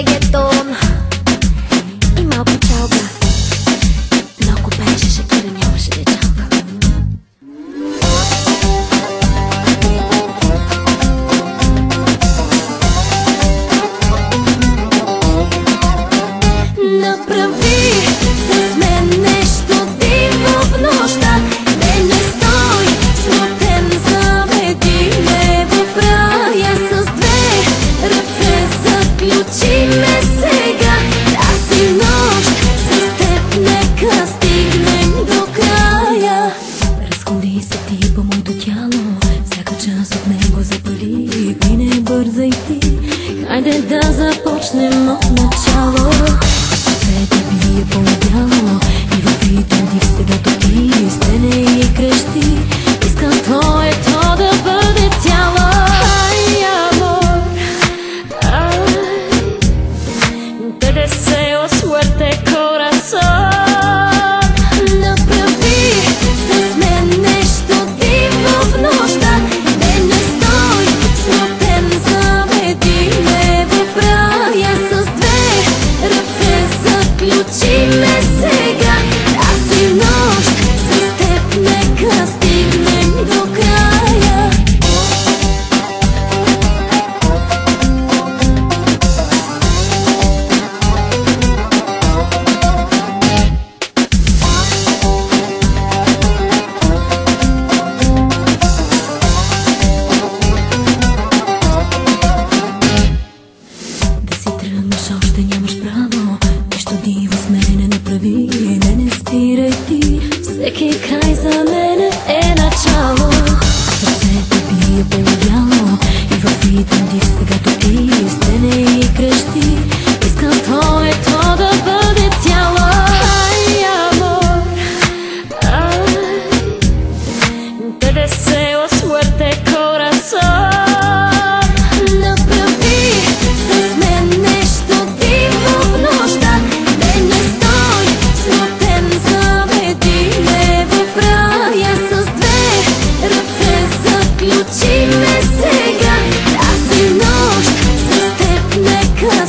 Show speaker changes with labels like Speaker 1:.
Speaker 1: регетон и малко чалга. Но ако пееше Шакира, нямаше да чалга. Направи с мен нещо диво в нощта. Не стой смутен, заведи ме в рая. С две ръце заключи ме сега. Тази нощ с теб нека стигнем до края. Разходи се ти по моето тяло, всяка част от него запали. И не бързай ти, хайде да започнем от начало. Сърцето бие по-бяло и във ритъм див сега токи. Стене и крещи, искам твоето да бъде цяло. Ай, amor, ay, te deseo suerte, corazón. Направи с мен нещо диво в нощта. Не стой смутен, заведи ме в рая. С две ръце заключи ме сега. Тази нощ с теб нека стигнем до края. Да си тръгнеш, още нямаш право. Нещо диво с мене направи. Не спирай ти, всеки край за мене е начало. Сърцето бие по-бяло и във ритъм див сега токи. Стене и крещи, искам твоето да бъде цяло. Ай, amor, ay, te deseo suerte, corazón. Направи с мен нещо диво в нощта. Не стой смутен, заведи ме в рая. С две ръце заключи ме сега. Тази нощ с теб нека